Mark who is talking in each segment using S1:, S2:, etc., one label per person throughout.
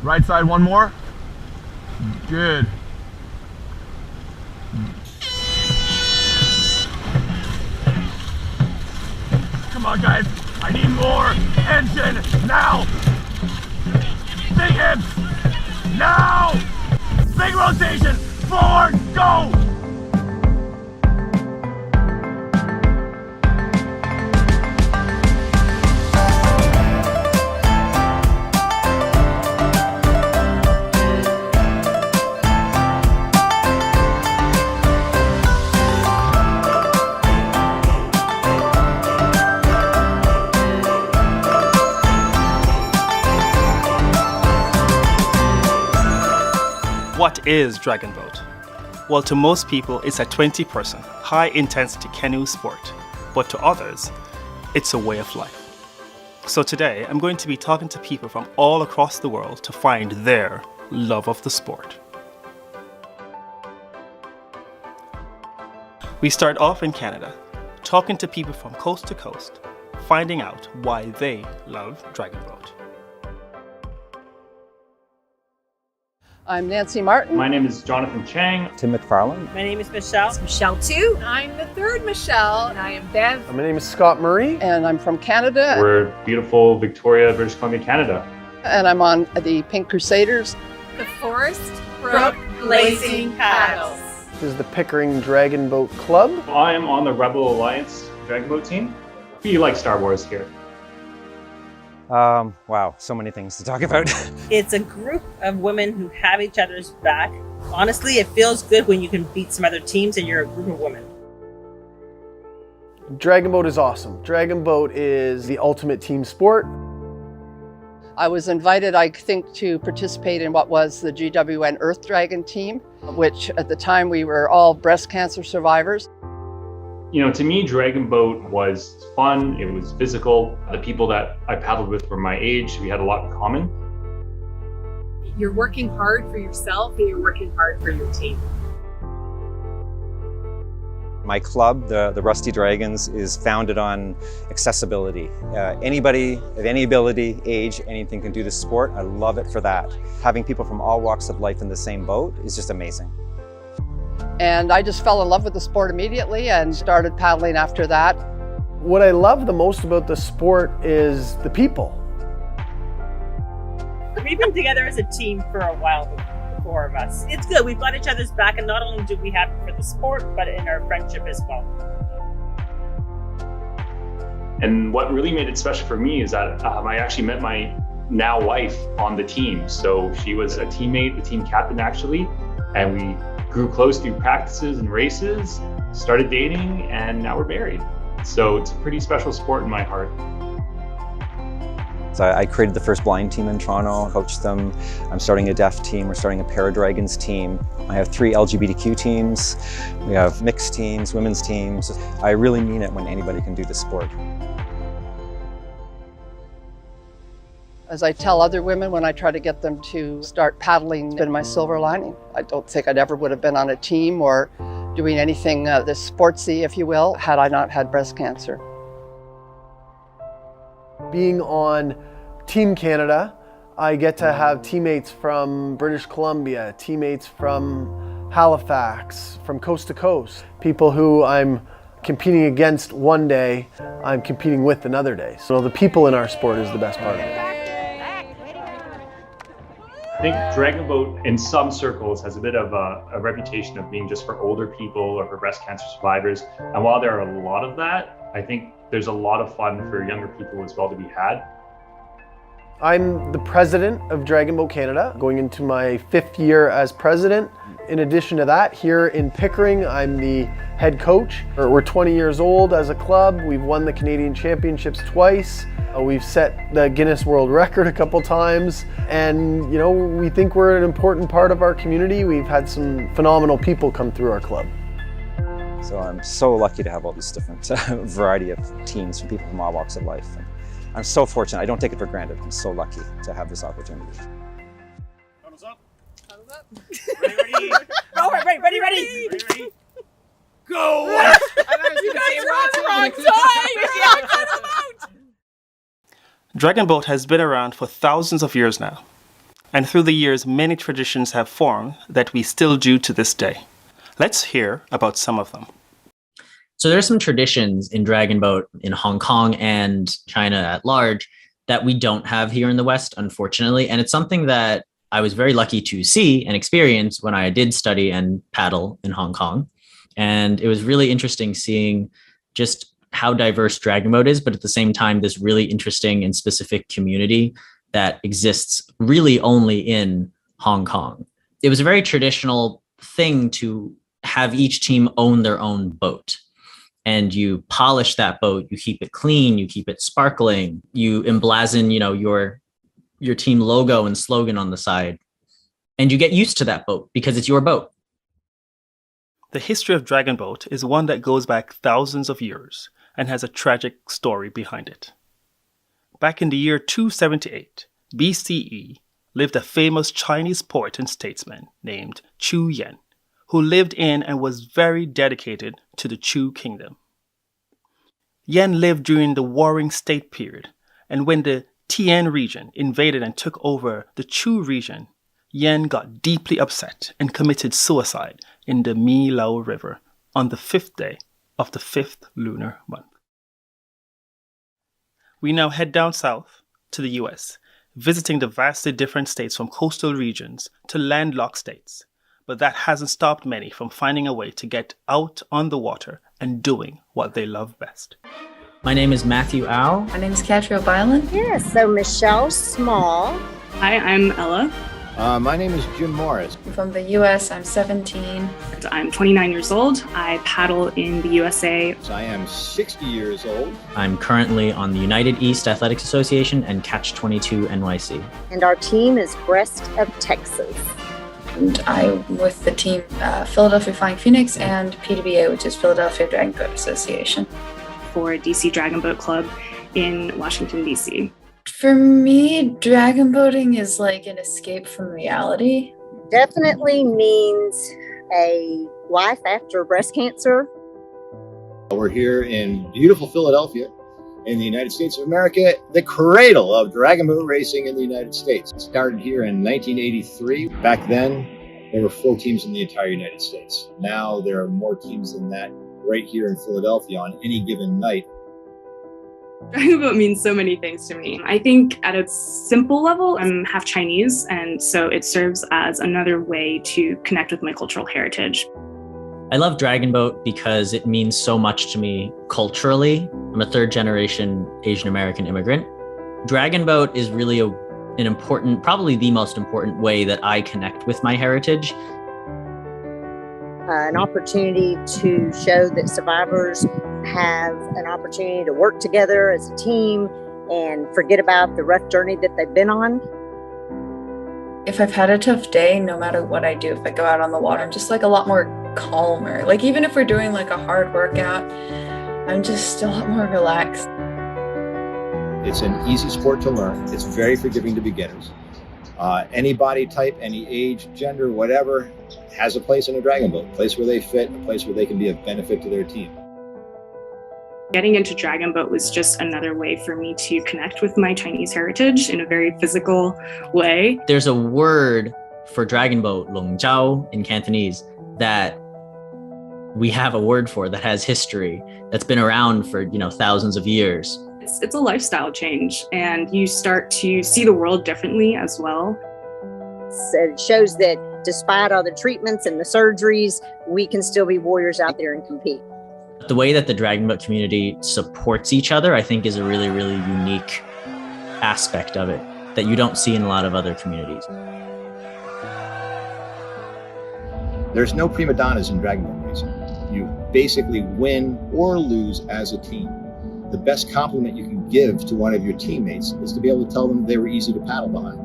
S1: Right side, one more. Good. Come on, guys. I need more engine now. Big hips. Now. Big rotation. Forward. Go.
S2: What is Dragon Boat? Well, to most people, it's a 20-person, high-intensity canoe sport. But to others, it's a way of life. So today, I'm going to be talking to people from all across the world to find their love of the sport. We start off in Canada, talking to people from coast to coast, finding out why they love Dragon Boat.
S3: I'm Nancy Martin.
S4: My name is Jonathan Chang.
S5: Tim McFarland.
S6: My name is Michelle.
S7: It's Michelle too. I'm the third Michelle, and I am Bev.
S8: My name is Scott Murray.
S3: And I'm from Canada.
S4: We're beautiful Victoria, British Columbia, Canada.
S3: And I'm on the Pink Crusaders.
S7: The Forest Brook Blazing Paddles.
S8: This is the Pickering Dragon Boat Club.
S4: I'm on the Rebel Alliance Dragon Boat team. We like Star Wars here.
S5: Wow, so many things to talk about.
S6: It's a group of women who have each other's back. Honestly, it feels good when you can beat some other teams and you're a group of women.
S8: Dragon Boat is awesome. Dragon Boat is the ultimate team sport.
S3: I was invited, I think, to participate in what was the GWN Earth Dragon team, which at the time we were all breast cancer survivors.
S4: You know, to me, Dragon Boat was fun. It was physical. The people that I paddled with were my age. We had a lot in common.
S7: You're working hard for yourself and you're working hard for your team.
S5: My club, the Rusty Dragons, is founded on accessibility. Anybody of any ability, age, anything can do this sport. I love it for that. Having people from all walks of life in the same boat is just amazing.
S3: And I just fell in love with the sport immediately and started paddling after that.
S8: What I love the most about the sport is the people.
S6: We've been together as a team for a while, the four of us. It's good. We've got each other's back, and not only do we have it for the sport, but in our friendship as well.
S4: And what really made it special for me is that I actually met my now wife on the team. So she was a teammate, the team captain actually, and we grew close through practices and races, started dating, and now we're married. So it's a pretty special sport in my heart.
S5: So I created the first blind team in Toronto, coached them. I'm starting a deaf team, we're starting a Paradragons team. I have 3 LGBTQ teams. We have mixed teams, women's teams. I really mean it when anybody can do this sport.
S3: As I tell other women when I try to get them to start paddling, it's been my silver lining. I don't think I'd ever would have been on a team or doing anything this sportsy, if you will, had I not had breast cancer.
S8: Being on Team Canada, I get to have teammates from British Columbia, teammates from Halifax, from coast to coast. People who I'm competing against one day, I'm competing with another day. So the people in our sport is the best part of it.
S4: I think Dragon Boat in some circles has a bit of a reputation of being just for older people or for breast cancer survivors. And while there are a lot of that, I think there's a lot of fun for younger people as well to be had.
S8: I'm the president of Dragon Boat Canada, going into my 5th year as president. In addition to that, here in Pickering, I'm the head coach. We're 20 years old as a club. We've won the Canadian Championships twice. We've set the Guinness World Record a couple times. And, you know, we think we're an important part of our community. We've had some phenomenal people come through our club.
S5: So I'm so lucky to have all these different variety of teams from people from all walks of life. And I'm so fortunate. I don't take it for granted. I'm so lucky to have this opportunity.
S2: Thumbs up.
S7: Thumbs up.
S2: Ready.
S6: Oh, ready.
S2: Go!
S7: I thought I was going to say wrong time.
S2: Dragon Boat has been around for thousands of years now. And through the years, many traditions have formed that we still do to this day. Let's hear about some of them.
S9: So there's some traditions in Dragon Boat in Hong Kong and China at large that we don't have here in the West, unfortunately. And it's something that I was very lucky to see and experience when I did study and paddle in Hong Kong. And it was really interesting seeing just how diverse Dragon Boat is, but at the same time, this really interesting and specific community that exists really only in Hong Kong. It was a very traditional thing to have each team own their own boat. And you polish that boat, you keep it clean, you keep it sparkling, you emblazon, your team logo and slogan on the side. And you get used to that boat because it's your boat.
S2: The history of Dragon Boat is one that goes back thousands of years and has a tragic story behind it. Back in the year 278 BCE lived a famous Chinese poet and statesman named Chu Yan, who lived in and was very dedicated to the Chu kingdom. Yan lived during the Warring State period, and when the Tian region invaded and took over the Chu region, Yan got deeply upset and committed suicide in the Mi Lao River on the 5th day of the 5th lunar month. We now head down south to the US, visiting the vastly different states from coastal regions to landlocked states. But that hasn't stopped many from finding a way to get out on the water and doing what they love best.
S9: My name is Matthew Au.
S10: My name is Katria Byland.
S11: Yes, so Michelle Small.
S12: Hi, I'm Ella.
S13: My name is Jim Morris.
S10: I'm from the US. I'm 17.
S12: I'm 29 years old. I paddle in the USA.
S13: I am 60 years old.
S9: I'm currently on the United East Athletics Association and Catch 22 NYC.
S11: And our team is Breast of Texas.
S10: And I'm with the team Philadelphia Flying Phoenix and PWA, which is Philadelphia Dragon Boat Association.
S12: For DC Dragon Boat Club in Washington, D.C.
S10: For me, dragon boating is like an escape from reality.
S11: Definitely means a life after breast cancer.
S13: We're here in beautiful Philadelphia in the United States of America, the cradle of dragon boat racing in the United States. It started here in 1983. Back then, there were 4 teams in the entire United States. Now there are more teams than that right here in Philadelphia on any given night.
S12: Dragon Boat means so many things to me. I think at its simple level, I'm half Chinese, and so it serves as another way to connect with my cultural heritage.
S9: I love Dragon Boat because it means so much to me culturally. I'm a 3rd generation Asian American immigrant. Dragon Boat is really an important, probably the most important way that I connect with my heritage.
S11: An opportunity to show that survivors have an opportunity to work together as a team and forget about the rough journey that they've been on.
S10: If I've had a tough day, no matter what I do, if I go out on the water, I'm just like a lot more calmer. Like even if we're doing like a hard workout, I'm just a lot more relaxed.
S13: It's an easy sport to learn. It's very forgiving to beginners. Any body type, any age, gender, whatever, has a place in a dragon boat, a place where they fit, a place where they can be of benefit to their team.
S12: Getting into Dragon Boat was just another way for me to connect with my Chinese heritage in a very physical way.
S9: There's a word for Dragon Boat, Long Zhao in Cantonese, that we have a word for that has history, that's been around for, thousands of years.
S12: It's a lifestyle change, and you start to see the world differently as well.
S11: So it shows that despite all the treatments and the surgeries, we can still be warriors out there and compete.
S9: The way that the Dragon Boat community supports each other, I think, is a really, really unique aspect of it that you don't see in a lot of other communities.
S13: There's no prima donnas in dragon boat racing. You basically win or lose as a team. The best compliment you can give to one of your teammates is to be able to tell them they were easy to paddle behind.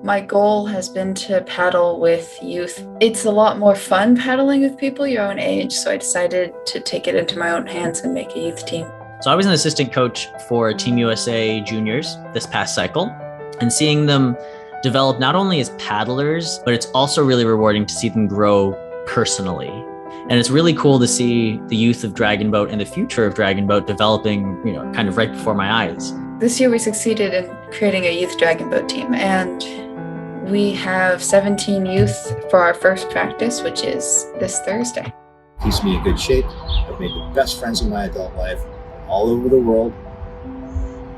S10: My goal has been to paddle with youth. It's a lot more fun paddling with people your own age, so I decided to take it into my own hands and make a youth team.
S9: So I was an assistant coach for Team USA juniors this past cycle, and seeing them develop not only as paddlers, but it's also really rewarding to see them grow personally. And it's really cool to see the youth of Dragon Boat and the future of Dragon Boat developing, kind of right before my eyes.
S10: This year we succeeded in creating a youth dragon boat team, and we have 17 youth for our first practice, which is this Thursday.
S13: Keeps me in good shape. I've made the best friends in my adult life all over the world.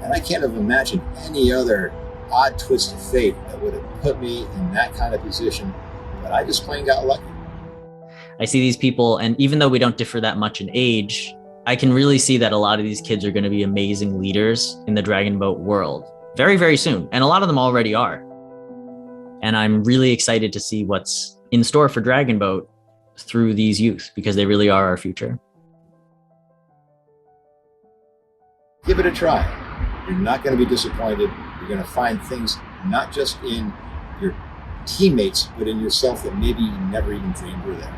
S13: And I can't have imagined any other odd twist of fate that would have put me in that kind of position, but I just plain got lucky.
S9: I see these people, and even though we don't differ that much in age, I can really see that a lot of these kids are going to be amazing leaders in the dragon boat world very, very soon. And a lot of them already are. And I'm really excited to see what's in store for Dragon Boat through these youth, because they really are our future.
S13: Give it a try. You're not going to be disappointed. You're going to find things not just in your teammates, but in yourself that maybe you never even dreamed were there.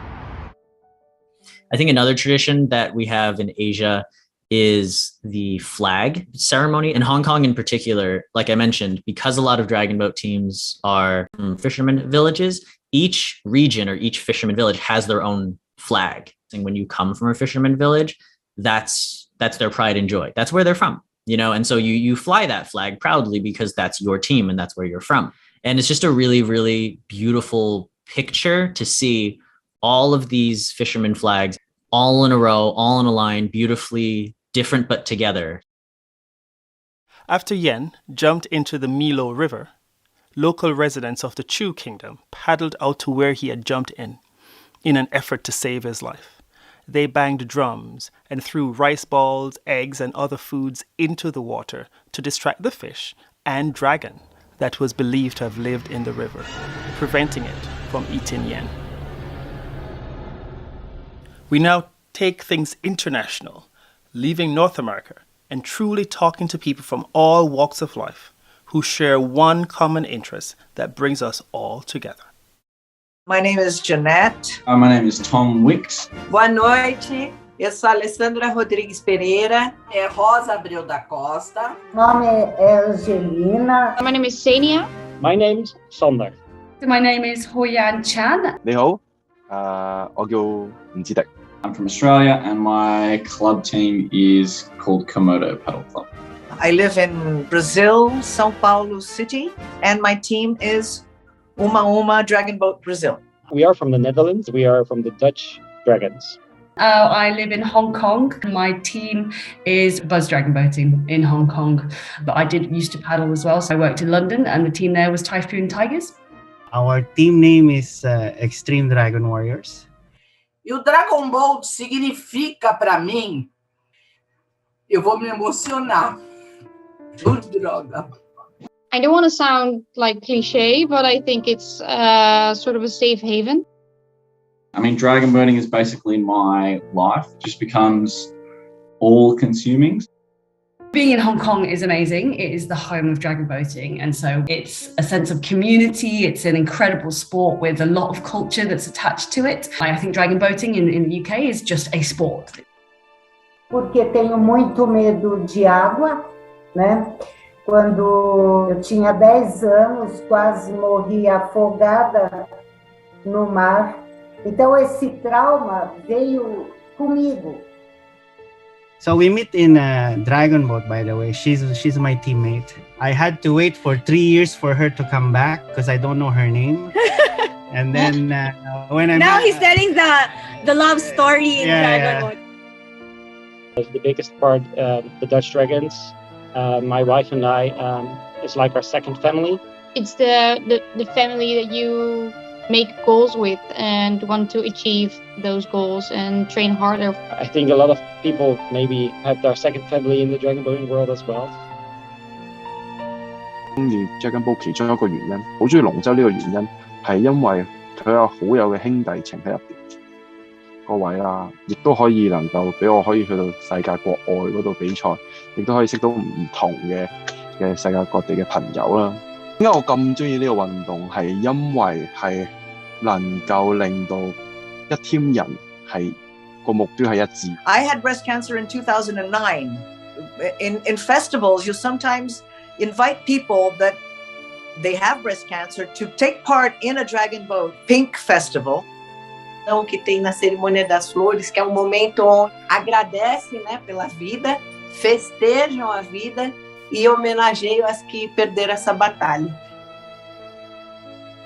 S9: I think another tradition that we have in Asia is the flag ceremony. In Hong Kong in particular, like I mentioned, because a lot of dragon boat teams are from fishermen villages, each region or each fisherman village has their own flag. And when you come from a fisherman village, that's their pride and joy. That's where they're from, you know? And so you fly that flag proudly because that's your team and that's where you're from. And it's just a really, really beautiful picture to see all of these fisherman flags all in a row, all in a line, beautifully different but together.
S2: After Yen jumped into the Milo River, local residents of the Chu Kingdom paddled out to where he had jumped in an effort to save his life. They banged drums and threw rice balls, eggs, and other foods into the water to distract the fish and dragon that was believed to have lived in the river, preventing it from eating Yen. We now take things international, leaving North America and truly talking to people from all walks of life who share one common interest that brings us all together.
S14: My name is Jeanette.
S15: My name is Tom Wicks.
S14: Boa noite. Eu sou Alessandra Rodrigues Pereira. É Rosa Abreu da Costa.
S11: Nome é Angelina.
S16: My name is Senia.
S17: My name is Sander.
S12: My name is Hoyan Chan.
S17: 你好，我叫吳志迪。
S15: I'm from Australia and my club team is called Komodo Paddle Club.
S14: I live in Brazil, São Paulo City, and my team is Uma Dragon Boat Brazil.
S17: We are from the Netherlands. We are from the Dutch Dragons.
S12: I live in Hong Kong. My team is Buzz Dragon Boating in Hong Kong, but I used to paddle as well. So I worked in London and the team there was Typhoon Tigers.
S18: Our team name is Extreme Dragon Warriors.
S14: E o Dragon Boat significa para mim, eu vou me emocionar. Droga.
S16: I don't want to sound like cliche, but I think it's sort of a safe haven.
S15: I mean, dragon boating is basically my life. It just becomes all consuming.
S12: Being in Hong Kong is amazing. It is the home of dragon boating. And so it's a sense of community. It's an incredible sport with a lot of culture that's attached to it. I think dragon boating in the UK is just a sport.
S11: Porque tenho muito medo de água, né? Quando eu tinha 10 anos, quase morri afogada no mar. Então esse trauma veio comigo.
S18: So we meet in a dragon boat, by the way. She's my teammate. I had to wait for 3 years for her to come back because I don't know her name. And then when
S19: now he's telling the love story in dragon boat.
S17: The biggest part, the Dutch Dragons. My wife and I, it's like our second family.
S16: It's the family that you make goals with and want to achieve those goals and train harder.
S17: I think a lot of people maybe have their second family in the dragon boating world as well.
S20: 中意 dragon boat 其中一個原因，好中意龍舟呢個原因，係因為佢有好有嘅兄弟情喺入邊。各位啊，亦都可以能夠俾我可以去到世界國外嗰度比賽，亦都可以識到唔同嘅世界各地嘅朋友啦。點解我咁中意呢個運動？係因為係能夠令到一 team 人係個目標係一致。
S14: I had breast cancer in 2009. In festivals, you sometimes invite people that they have breast cancer to take part in a dragon boat pink festival. Então, que tem na cerimônia das flores, que é um momento onde agradecem, né, pela vida, festejam a vida
S21: e homenageio as que perderam essa batalha.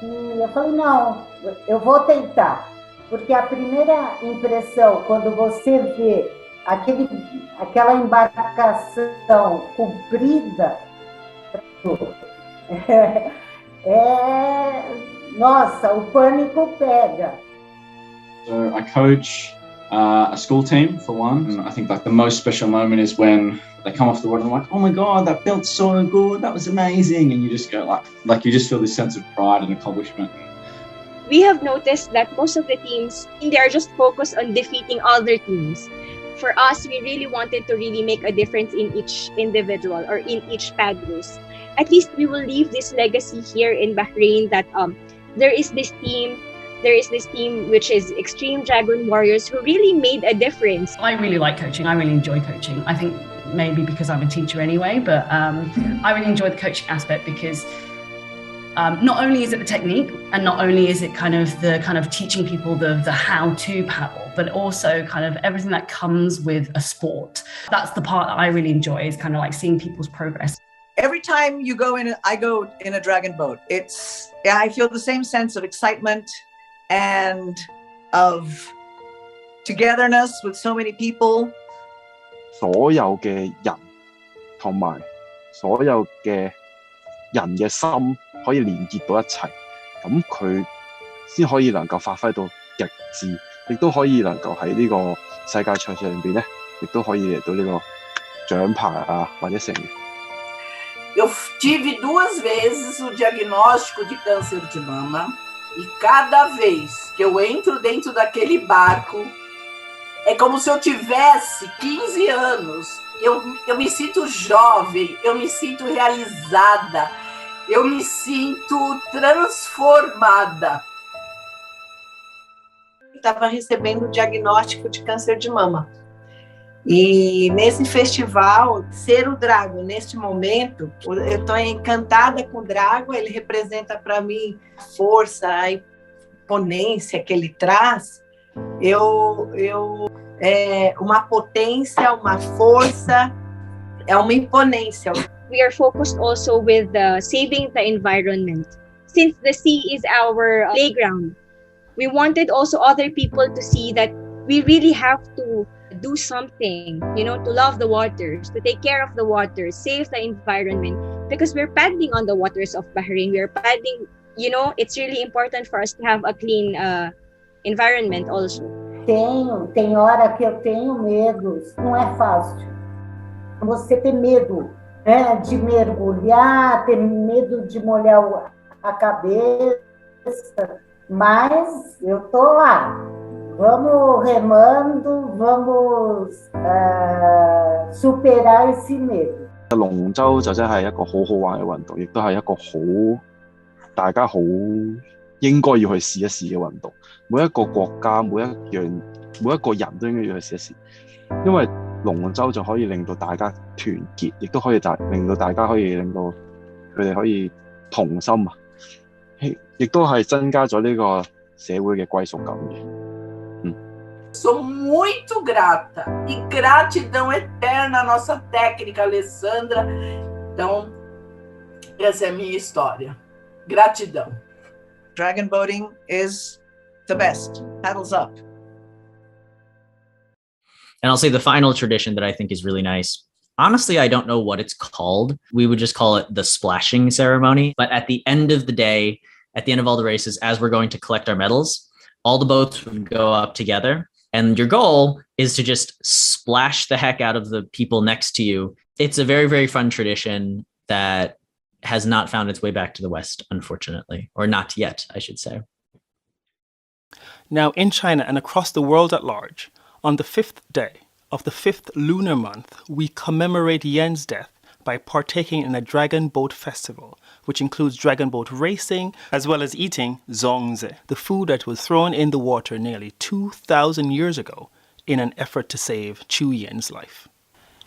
S22: Eu falei, não, eu vou tentar. Porque a primeira impressão, quando você vê aquela embarcação comprida, nossa, o pânico pega.
S15: So I coach a school team for one, and I think like the most special moment is when they come off the water and I'm like, oh my god, that felt so good, that was amazing, and you just go like you just feel this sense of pride and accomplishment.
S19: We have noticed that most of the teams, they are just focused on defeating other teams. For us, we really wanted to really make a difference in each individual or in each paddlers. At least we will leave this legacy here in Bahrain that there is this team which is Extreme Dragon Warriors who really made a difference.
S12: I really like coaching. I really enjoy coaching. I think maybe because I'm a teacher anyway, but I really enjoy the coaching aspect because not only is it the technique and not only is it kind of teaching people the how to paddle, but also kind of everything that comes with a sport. That's the part that I really enjoy, is kind of like seeing people's progress.
S14: Every time I go in a dragon boat, I feel the same sense of excitement and of togetherness with so many people.
S20: 所有嘅人同埋所有嘅人嘅心可以連結到一齊，咁佢先可以能夠發揮到極致，亦都可以能夠喺呢個世界賽事裏邊咧，亦都可以嚟到呢個獎牌啊或者成績。
S21: Eu tive 2 vezes o diagnóstico de câncer de mama e cada vez que eu entro dentro daquele barco, é como se eu tivesse 15 anos. Eu me sinto jovem, eu me sinto realizada, eu me sinto transformada. Estava recebendo o diagnóstico de câncer de mama. E nesse festival, ser o Drago, neste momento, eu estou encantada com o Drago, ele representa para mim a força, a imponência que ele traz. É uma potência, uma força, é uma imponência.
S19: We are focused also with saving the environment. Since the sea is our playground, we wanted also other people to see that we really have to do something, to love the waters, to take care of the waters, save the environment, because we're paddling on the waters of Bahrain. We're paddling, it's really important for us to have a clean environment also.
S22: Tem hora que eu tenho medo, não é fácil. Você tem medo, né, de mergulhar, ter medo de molhar a cabeça, mas eu tô lá. Vamos remando, vamos superar esse medo.
S20: 龍舟就真係一個好好玩嘅運動，亦都係一個大家好應該要去試一試嘅運動。每一個國家、每一個人都應該要去試一試，因為龍舟就可以令到大家團結，亦都可以令到大家令到佢哋可以同心啊，亦都係增加咗呢個社會嘅歸屬感嘅。
S21: Sou muito grata e gratidão eterna à nossa técnica Alessandra. Então, essa é a minha história. Gratidão.
S14: Dragon boating is the best. Paddles up.
S9: And I'll say the final tradition that I think is really nice. Honestly, I don't know what it's called. We would just call it the splashing ceremony. But at the end of the day, at the end of all the races, as we're going to collect our medals, all the boats would go up together. And your goal is to just splash the heck out of the people next to you. It's a very, very fun tradition that has not found its way back to the West, unfortunately, or not yet, I should say.
S2: Now, in China and across the world at large, on the 5th day of the 5th lunar month, we commemorate Yan's death by partaking in a dragon boat festival, which includes dragon boat racing, as well as eating zongzi, the food that was thrown in the water nearly 2,000 years ago in an effort to save Chu Yan's life.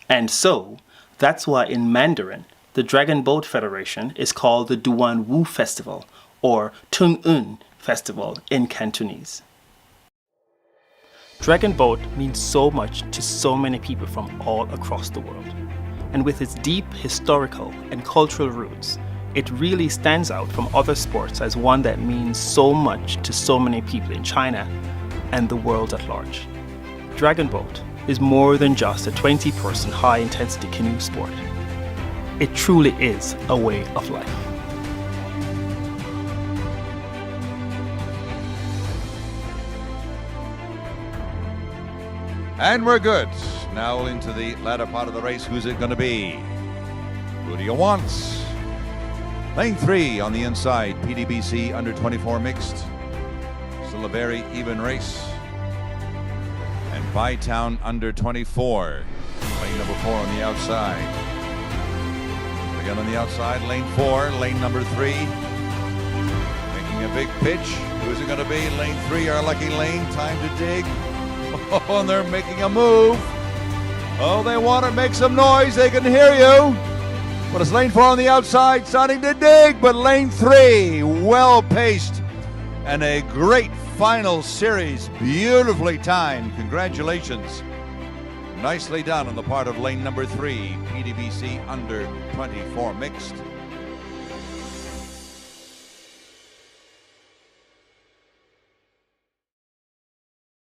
S2: And so, that's why in Mandarin, the Dragon Boat Federation is called the Duan Wu Festival, or Tung Un Festival in Cantonese. Dragon boat means so much to so many people from all across the world. and with its deep historical and cultural roots, it really stands out from other sports as one that means so much to so many people in China and the world at large. Dragon boat is more than just a 20-person high-intensity canoe sport. It truly is a way of life.
S1: And we're good. Now into the latter part of the race. Who's it going to be? Who do you want? Lane 3 on the inside, PDBC under 24 mixed. Still a very even race. And Bytown under 24. Lane number 4 on the outside. Again on the outside, lane 4, lane number 3. Making a big pitch. Who's it going to be? Lane 3, our lucky lane. Time to dig. Oh, and they're making a move. Oh, they want to make some noise. They can hear you. But it's lane 4 on the outside, starting to dig. But lane 3, well paced. And a great final series. Beautifully timed. Congratulations. Nicely done on the part of lane number 3, PDBC under 24 mixed.